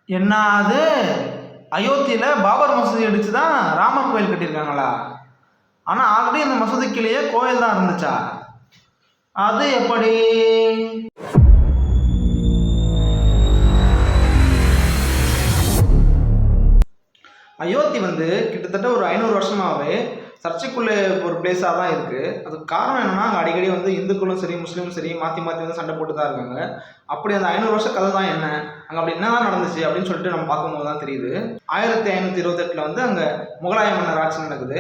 என்னது அயோத்தியில் பாபர் மசூதி அடித்து தான் ராமர் கோயில் கட்டியிருக்காங்களா? ஆனால் ஆல்ரெடி அந்த மசூதிக்குள்ளேயே கோயில் தான் இருந்துச்சா? அது எப்படி? அயோத்தி கிட்டத்தட்ட ஒரு 500 வருஷமாகவே சர்ச்சைக்குள்ளே ஒரு பிளேஸாக தான் இருக்குது. அதுக்கு காரணம் என்னென்னா, அங்கே அடிக்கடி இந்துக்களும் சரி முஸ்லீமும் சரி மாற்றி மாற்றி சண்டை போட்டு தான் இருக்காங்க. அப்படி அந்த 500 வருஷ கதை தான் என்ன, அங்கே அப்படி என்ன தான் நடந்துச்சு அப்படின்னு சொல்லிட்டு நம்ம பார்க்கும்போது தான் தெரியுது. 1528 அங்கே முகலாய மன்னர் ஆட்சி நடக்குது.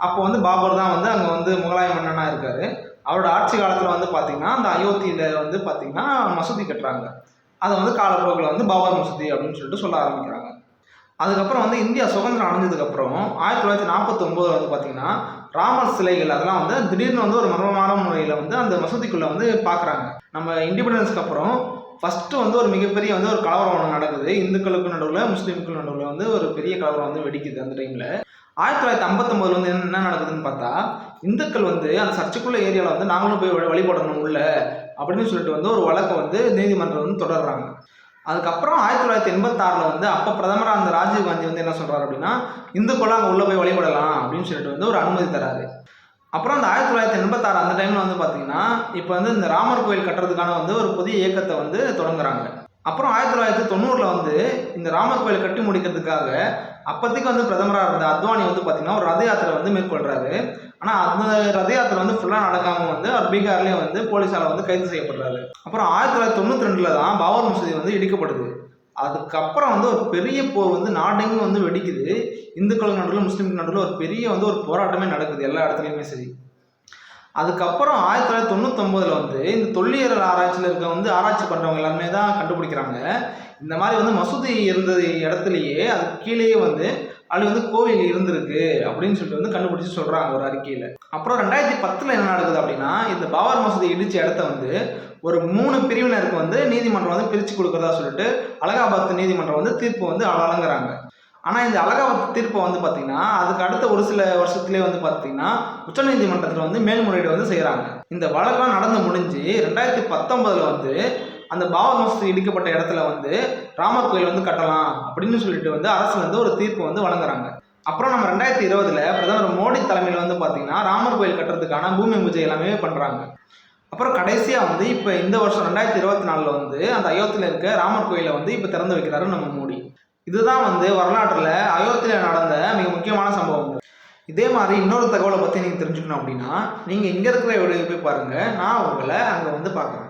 அப்போ பாபர் தான் அங்கே முகலாய மன்னனாக இருக்கார். அவரோட ஆட்சி காலத்தில் பார்த்தீங்கன்னா அந்த அயோத்தியில் பார்த்தீங்கன்னா மசூதி கட்டுறாங்க. அதை காலப்போக்கில் பாபர் மசூதி அப்படின்னு சொல்லிட்டு சொல்ல ஆரம்பிக்கிறாங்க. அதுக்கப்புறம் இந்தியா சுதந்திரம் அடைஞ்சதுக்கப்புறம் 1949 பார்த்தீங்கன்னா ராமர் சிலைகள் அதெல்லாம் திடீர்னு ஒரு மர்மமான முறையில் அந்த மசூதிக்குள்ளே பார்க்குறாங்க. நம்ம இண்டிபெண்டன்ஸ்க்கு அப்புறம் ஃபஸ்ட்டு ஒரு மிகப்பெரிய ஒரு கலவரம் ஒன்று நடக்குது. இந்துக்களுக்கு நடுவில் முஸ்லீமுக்கு நடுவில் ஒரு பெரிய கலவரம் வெடிக்குது. அந்த டைமில் 1959 என்ன நடக்குதுன்னு பார்த்தா, இந்துக்கள் அந்த சர்ச்சுக்குள்ள ஏரியாவில் நாங்களும் போய் வழிபடணும் உள்ள அப்படின்னு சொல்லிட்டு ஒரு வழக்கை நீதிமன்றம் தொடர்றாங்க. அதுக்கப்புறம் 1986 அப்போ பிரதமராக அந்த ராஜீவ் காந்தி என்ன சொல்கிறார் அப்படின்னா, இந்துக்களும் அங்கே உள்ளே போய் வழிபடலாம் அப்படின்னு சொல்லிட்டு ஒரு அனுமதி தராரு. அப்புறம் அந்த 1986 அந்த டைமில் பார்த்தீங்கன்னா இப்போ இந்த ராமர் கோயில் கட்டுறதுக்கான ஒரு புதிய இயக்கத்தை தொடங்குறாங்க. அப்புறம் 1990 இந்த ராமர் கோயில் கட்டி முடிக்கிறதுக்காக அப்போதைக்கு பிரதமராக இருந்த அத்வானி பார்த்தீங்கன்னா ஒரு ரத யாத்திரை மேற்கொள்கிறாரு. ஆனால் அந்த ரத யாத்திரை ஃபுல்லாக நடக்காமல் அவர் பீகார்லேயே போலீஸால் கைது செய்யப்படுறாரு. அப்புறம் 1992 தான் பாபர் மசூதி இடிக்கப்படுது. அதுக்கப்புறம் ஒரு பெரிய போர் நாடெங்கும் வெடிக்குது. இந்துக்களுக்கு நடுவில் முஸ்லீமுக்கு நடுவில் ஒரு பெரிய ஒரு போராட்டமே நடக்குது எல்லா இடத்துலையுமே சரி. அதுக்கப்புறம் 1999 இந்த தொல்லியல் ஆராய்ச்சியில் இருக்க ஆராய்ச்சி பண்ணுறவங்க எல்லாருமே தான் கண்டுபிடிக்கிறாங்க. இந்த மாதிரி மசூதி இருந்த இடத்துலையே அதுக்கு கீழேயே அது கோவில் இருந்திருக்கு அப்படின்னு சொல்லிட்டு கண்டுபிடிச்சி சொல்கிறாங்க ஒரு அறிக்கையில். அப்புறம் 2010 என்ன நடக்குது அப்படின்னா, இந்த பாபர் மசூதி இடித்த இடத்த ஒரு 3 பிரிவினருக்கு நீதிமன்றம் பிரித்து கொடுக்குறதா சொல்லிட்டு அலகாபாத் நீதிமன்றம் தீர்ப்பு வழங்குறாங்க. ஆனால் இந்த அலகாபாத் தீர்ப்பை பார்த்தீங்கன்னா அதுக்கு அடுத்த ஒரு சில வருஷத்துலேயே பார்த்தீங்கன்னா உச்சநீதிமன்றத்தில் மேல்முறையீடு செய்கிறாங்க. இந்த வழக்கெல்லாம் நடந்து முடிஞ்சு 2019 அந்த பாபர் மசூதி இடிக்கப்பட்ட இடத்துல ராமர் கோயில் கட்டலாம் அப்படின்னு சொல்லிட்டு அரசு ஒரு தீர்ப்பு வழங்குறாங்க. அப்புறம் நம்ம 2020 பிரதமர் மோடி தலைமையில் பார்த்தீங்கன்னா ராமர் கோயில் கட்டுறதுக்கான பூமி பூஜை எல்லாமே பண்ணுறாங்க. அப்புறம் கடைசியாக இப்போ இந்த வருஷம் 2024 அந்த அயோத்தியில் இருக்க ராமர் கோயிலை இப்போ திறந்து வைக்கிறாரு நம்ம மோடி. இதுதான் வரலாற்றில் அயோத்தியில் நடந்த மிக முக்கியமான சம்பவம். இதே மாதிரி இன்னொரு தகவலை பற்றி நீங்கள் தெரிஞ்சுக்கணும் அப்படின்னா நீங்கள் இங்கே இருக்கிற வீடியோ போய் பாருங்கள். நான் உங்களை அங்கே பார்க்குறேன்.